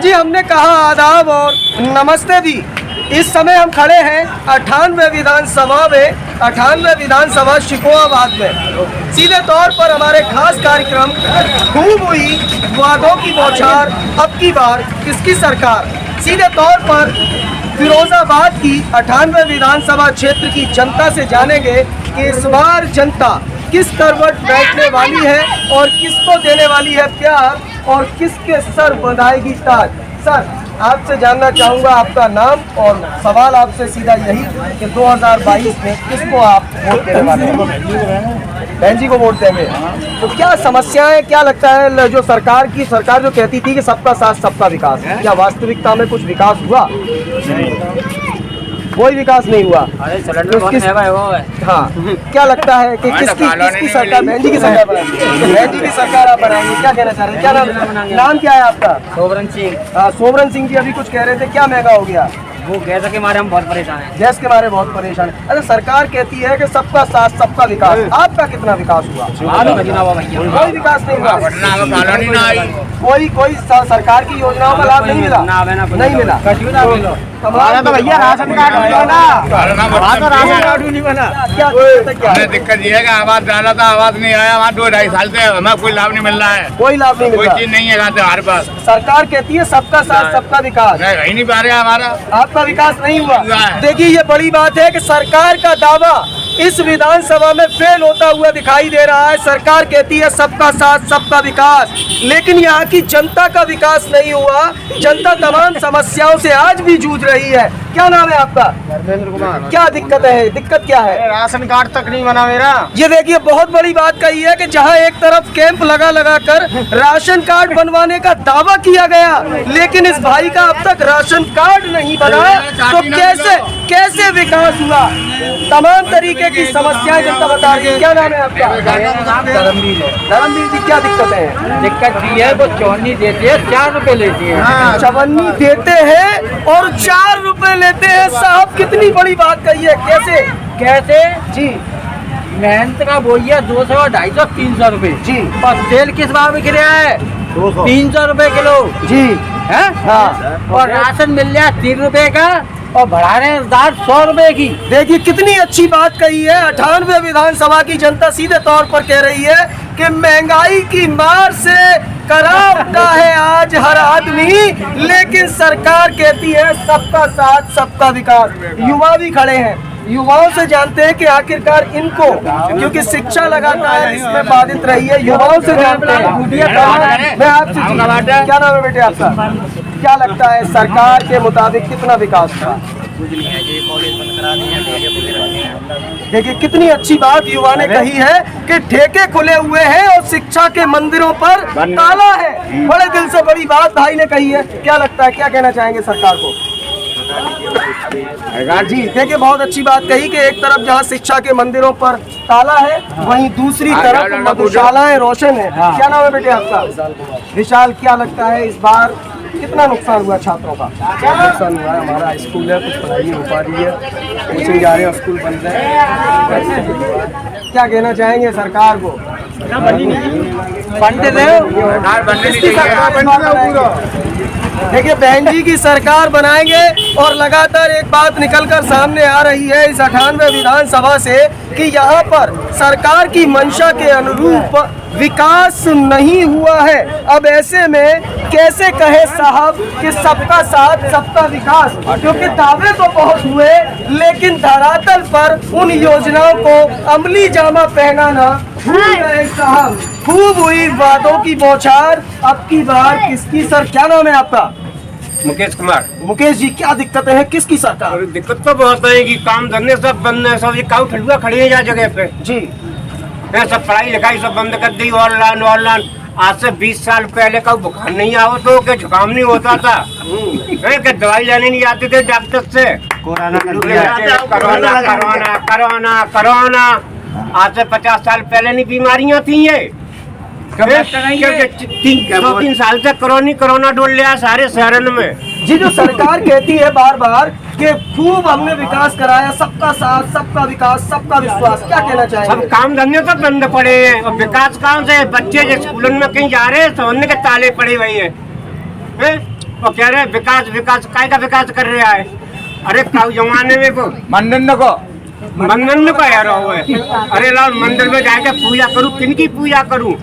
जी हमने कहा आदाब और नमस्ते भी। इस समय हम खड़े हैं 98वें विधानसभा शिकोहाबाद में। सीधे तौर पर हमारे खास कार्यक्रम खूब हुई वादों की बौछार, अब की बार किसकी सरकार। सीधे तौर पर फिरोजाबाद की 98वें विधानसभा क्षेत्र की जनता से जानेंगे कि इस बार जनता किस करवट बैठने वाली है और किसको देने वाली है प्यार और किसके सर बंधाएगी ताज। सर, आपसे जानना चाहूँगा आपका नाम और सवाल आपसे सीधा यही कि 2022 में किसको आप वोट देने वाले हैं? बहन जी को वोट देंगे। तो क्या समस्याएं, क्या लगता है जो सरकार जो कहती थी कि सबका साथ सबका विकास, क्या वास्तविकता में कुछ विकास हुआ? कोई विकास नहीं हुआ। हाँ, क्या लगता है कि किसकी सरकार? बहन जी की सरकार बनाएंगे। बहन जी की सरकार आप बनाएंगे, क्या कहना चाह रहे हैं? क्या नाम क्या है आपका? सोवरन सिंह। सोवरन सिंह जी अभी कुछ कह रहे थे, क्या महंगा हो गया? वो गैस के मारे हम बहुत परेशान हैं। गैस के मारे बहुत परेशान है। अरे सरकार कहती है कि सबका साथ सबका विकास, आपका कितना विकास हुआ? कोई विकास नहीं हुआ। कोई सरकार की योजनाओं का लाभ नहीं मिला? नहीं मिला। हमारा तो भैया राशन कार्ड नहीं बना। क्या दिक्कत ये है कि आवाज डाला था, आवाज नहीं आया। वहाँ 2-2.5 साल से हमें कोई लाभ नहीं मिल रहा है। कोई लाभ नहीं मिल कोई रहा। चीज नहीं है हमारे पास। सरकार कहती है सबका साथ सबका विकास, नहीं नहीं पा रहा हमारा। आपका विकास नहीं हुआ। हुआ है। देखिए ये बड़ी बात है कि सरकार का दावा इस विधानसभा में फेल होता हुआ दिखाई दे रहा है। सरकार कहती है सबका साथ सबका विकास, लेकिन यहाँ की जनता का विकास नहीं हुआ। जनता तमाम समस्याओं से आज भी जूझ रही है। क्या नाम है आपका? धर्मेंद्र कुमार। क्या दिक्कत है? दिक्कत क्या है? राशन कार्ड तक नहीं बना मेरा। ये देखिए बहुत बड़ी बात कही है कि जहां एक तरफ कैंप लगा कर राशन कार्ड बनवाने का दावा किया गया, लेकिन इस भाई का अब तक राशन कार्ड नहीं बना, तो कैसे विकास हुआ? तमाम तरीके की समस्याएं जनता बता रही है। क्या नाम है आपका? धर्मवीर जी, क्या दिक्कत है? दिक्कत ये है वो चौनी देते हैं, 4 रुपए लेती है। चवन्नी देते हैं और 4 रुपए लेते हैं। साहब कितनी बड़ी बात कही है। कैसे जी? मेहनत का बोइया 200, 250, 300 रुपए जी। और तेल किस भाव में गिरा है? 300 रुपए किलो जी है। हाँ। और राशन मिल जाए 3 रुपए का और बढ़ा रहे हैं दाल 100 रुपए की। देखिए कितनी अच्छी बात कही है। 98वें विधानसभा की जनता सीधे तौर पर कह रही है कि महंगाई की मार से कराह उठा है आज हर आदमी, लेकिन सरकार कहती है सबका साथ सबका विकास। युवा भी खड़े हैं, युवाओं से जानते हैं कि आखिरकार इनको, क्योंकि शिक्षा लगातार इसमें बाधित रही है, युवाओं से जानते हैं। मैं आपसे, क्या नाम है बेटे आपका? क्या लगता है सरकार के मुताबिक कितना विकास हुआ? देखिए कितनी अच्छी बात युवा ने कही है कि ठेके खुले हुए हैं और शिक्षा के मंदिरों पर ताला है। बड़े दिल से बड़ी बात भाई ने कही है। क्या लगता है, क्या कहना चाहेंगे सरकार को? जी देखिए बहुत अच्छी बात कही कि एक तरफ जहाँ शिक्षा के मंदिरों पर ताला है, वहीं दूसरी तरफ मधुशालाएं रोशन है। क्या नाम है बेटे आपका? विशाल, क्या लगता है इस बार कितना नुकसान हुआ छात्रों का? नुकसान हुआ है। हमारा स्कूल है, कुछ पढ़ाई नहीं हो पा रही है, कोचिंग जा रहे हैं, स्कूल बंद है। क्या कहना चाहेंगे सरकार को? देखिए बहन जी की सरकार बनाएंगे और लगातार एक बात निकलकर सामने आ रही है इस 98वें विधानसभा से कि यहाँ पर सरकार की मंशा के अनुरूप विकास नहीं हुआ है। अब ऐसे में कैसे कहे साहब कि सबका साथ सबका विकास, क्योंकि दावे तो बहुत हुए लेकिन धरातल पर उन योजनाओं को अमली जामा पहनाना भूल गए साहब। खूब हुई वादों की बौछार, अब की बार किसकी सर? क्या नाम है आपका? मुकेश कुमार। मुकेश जी, क्या दिक्कत है? किसकी सरकार? दिक्कत तो बहुत है कि काम धंधे सब बंद है, सब काउ ठेलुआ खड़ी है जगह पे जी। सब पढ़ाई लिखाई सब बंद कर दी। ऑनलाइन आज से 20 साल पहले का बुखार नहीं आओ तो क्या जुकाम नहीं होता था, क्या दवाई लेने नहीं आते थे डॉक्टर से। कोरोना आज से 50 साल पहले नहीं बीमारियां थी ये। 3 साल से कोरोना डोल लिया सारे शहरों में। जी जो सरकार कहती है बार बार कि खूब हमने विकास कराया, सबका साथ सबका विकास सबका विश्वास, क्या कहना चाहेंगे? सब काम धंधे तो बंद पड़े हैं और विकास कहाँ से? बच्चे जो स्कूलों में कहीं जा रहे हैं तो उनके ताले पड़े हुए हैं। वो कह रहे विकास विकास, काय का विकास कर रहा है? अरे काउ जमाने में को मंदिर को मंदिर को यार हुए, अरे लाल मंदिर में जाके पूजा करूं, किनकी पूजा करूं?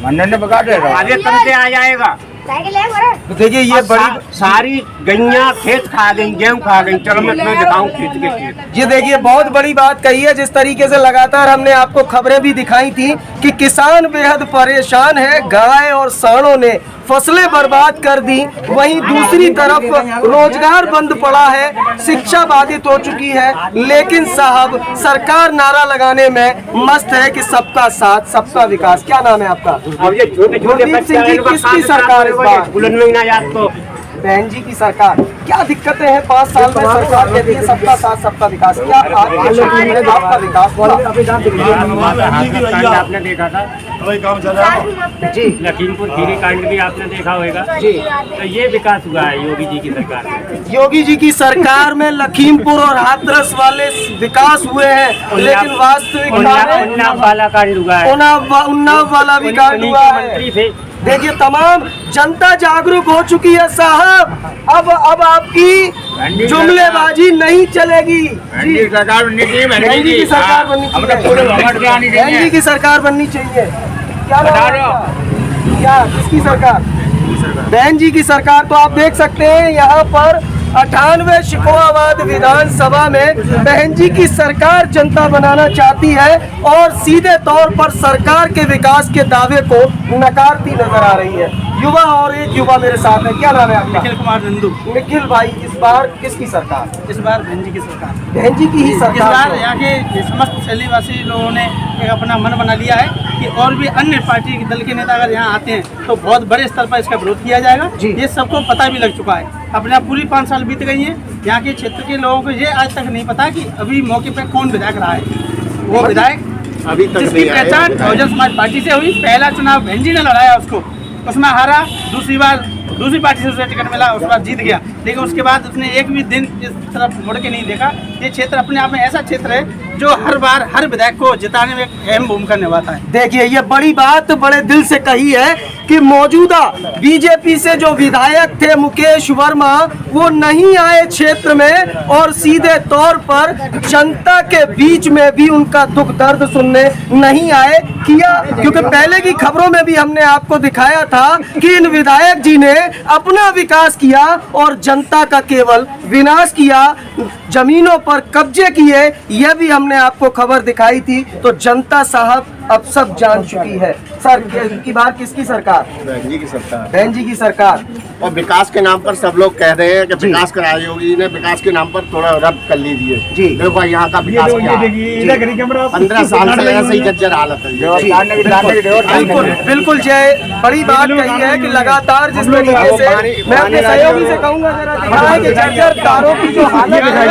मंदिर ने बगा दे रहा आगे करके आ जाएगा। तो देखिए ये बड़ी सारी गैया खेत खा गई, गेहूं खा गई। चलो मैं तुम्हें दिखाऊं खेत के खेत। ये देखिए बहुत बड़ी बात कही है। जिस तरीके से लगातार हमने आपको खबरें भी दिखाई थी कि किसान बेहद परेशान है, गाय और सांडों ने फसलें बर्बाद कर दी, वहीं दूसरी तरफ रोजगार बंद पड़ा है, शिक्षा बाधित हो चुकी है। लेकिन साहब सरकार नारा लगाने में मस्त है कि सबका साथ सबका विकास। क्या नाम है आपका? अब ये छोटे छोटे गुरदीप सिंह जी, किसकी सरकार इस बार? बुलंद में ना याद तो बहन जी की सरकार। क्या दिक्कतें हैं 5 साल में? सरकार कहती है सबका साथ सबका विकास। क्या आपका विकास हुआ? आपने देखा था जी, लखीमपुर खीरी कांड भी आपने देखा होगा जी। तो ये विकास हुआ है योगी जी की सरकार में। योगी जी की सरकार में लखीमपुर और हाथरस वाले विकास हुए हैं, लेकिन वास्तविक उन्नाव वाला कांड हुआ है, उन्नाव वाला भी कांड हुआ है। मंत्री थे। देखिए तमाम जनता जागरूक हो चुकी है साहब। अब आपकी जुमलेबाजी नहीं चलेगी। जी, सरकार बननी चाहिए, बहन जी की सरकार बननी हम तो पूरे भ्रमण के आनी चाहिए। बहन जी की सरकार बननी चाहिए। क्या नाम है आपका? क्या किसकी सरकार? बहन जी की सरकार। तो आप देख सकते हैं यहाँ पर 98 शिकोहाबाद विधानसभा में बहन जी की सरकार जनता बनाना चाहती है और सीधे तौर पर सरकार के विकास के दावे को नकारती नजर आ रही है। युवा और एक युवा मेरे साथ है। क्या नाम है आपका? निखिल कुमार नंदू। निखिल भाई, इस बार किसकी सरकार? इस बार बहन जी की सरकार। बहन जी की ही इस सरकार। बार यहाँ के समस्त शैलीवासी लोगों ने एक अपना मन बना लिया है कि और भी अन्य पार्टी के दल के नेता अगर यहाँ आते हैं तो बहुत बड़े स्तर पर इसका विरोध किया जाएगा। जी। ये सबको पता भी लग चुका है। अपने आप पूरी 5 साल बीत गई हैं। यहाँ के क्षेत्र के लोगों को ये आज तक नहीं पता कि अभी मौके पर कौन विधायक रहा है। वो विधायक अभी तक जिसकी पहचान बहुजन समाज पार्टी से हुई। पहला चुनाव बहन जी ने लड़ाया उसको, उसमें हारा। दूसरी बार दूसरी पार्टी से उसे टिकट मिला, उस बार जीत गया। लेकिन उसके बाद उसने एक भी दिन इस तरफ मुड़ के नहीं देखा। ये क्षेत्र अपने आप में ऐसा क्षेत्र है जो हर बार हर विधायक को जिताने में एक अहम भूमिका निभाता है। देखिए ये बड़ी बात बड़े दिल से कही है कि मौजूदा बीजेपी से जो विधायक थे मुकेश वर्मा, वो नहीं आए क्षेत्र में और सीधे तौर पर जनता के बीच में भी उनका दुख दर्द सुनने नहीं आए किया। क्योंकि पहले की खबरों में भी हमने आपको दिखाया था कि इन विधायक जी ने अपना विकास किया और जनता का केवल विनाश किया, जमीनों पर कब्जे किए। यह भी हमने आपको खबर दिखाई थी। तो जनता साहब अब सब जान चुकी है। सर की बार किसकी सरकार? बहन जी की सरकार। बहन जी की सरकार। और विकास के नाम पर सब लोग कह रहे हैं कि विकास कराया, योगी ने विकास के नाम पर थोड़ा रद्द कर लीजिए। जी। देखो यहाँ का विकास क्या है। 15 साल से ऐसे ही जर्जर हालत है। बिल्कुल जय, बड़ी बात कही है कि लगातार जिस तरीके से मैं अपने सहयोगी से कहूंगा जरा दिखाएं कि जर्जर तारों की जो हालत है,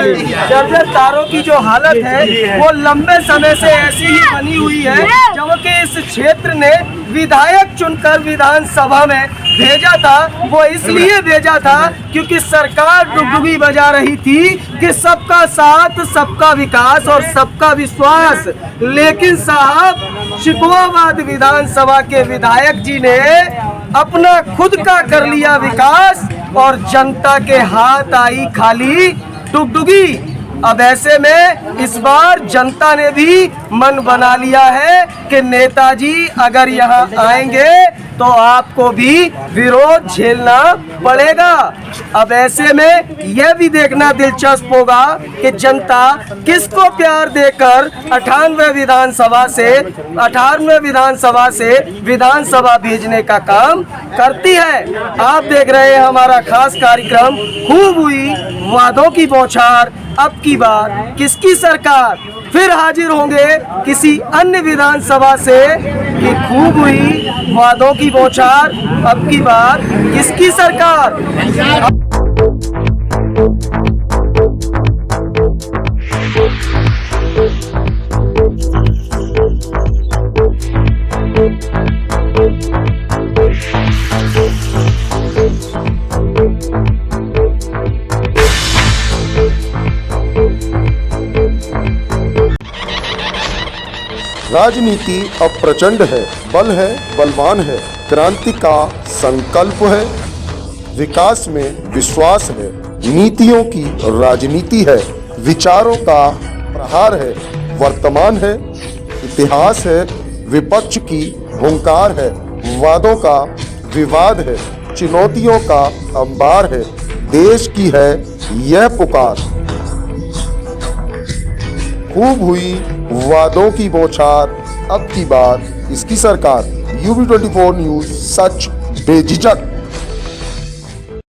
जर्जर तारों की जो हालत है वो लंबे समय से ऐसी ही बनी हुई है। जबकि इस क्षेत्र ने विधायक चुनकर विधानसभा में भेजा था, वो इसलिए भेजा था क्योंकि सरकार डुगडुगी बजा रही थी कि सबका साथ सबका विकास और सबका विश्वास। लेकिन साहब शिकोहाबाद विधानसभा के विधायक जी ने अपना खुद का कर लिया विकास और जनता के हाथ आई खाली डुगडुगी। अब ऐसे में इस बार जनता ने भी मन बना लिया है कि नेताजी अगर यहाँ आएंगे तो आपको भी विरोध झेलना पड़ेगा। अब ऐसे में यह भी देखना दिलचस्प होगा कि जनता किसको प्यार देकर 98वें विधानसभा से विधानसभा भेजने का काम करती है। आप देख रहे हैं हमारा खास कार्यक्रम खूब हुई वादों की बौछार, अब की बार किसकी सरकार। फिर हाजिर होंगे किसी अन्य विधानसभा से कि खूब हुई वादों की बौछार, अब की बार किसकी सरकार। राजनीति अब प्रचंड है, बल है, बलवान है, क्रांति का संकल्प है। विकास में विश्वास है, नीतियों की राजनीति है, विचारों का प्रहार है, वर्तमान है, इतिहास है, विपक्ष की हुंकार है, वादों का विवाद है, चुनौतियों का अंबार है, देश की है यह पुकार। खूब हुई वादों की बौछार, अब की बार इसकी सरकार। UB24 न्यूज, सच बेझिझक।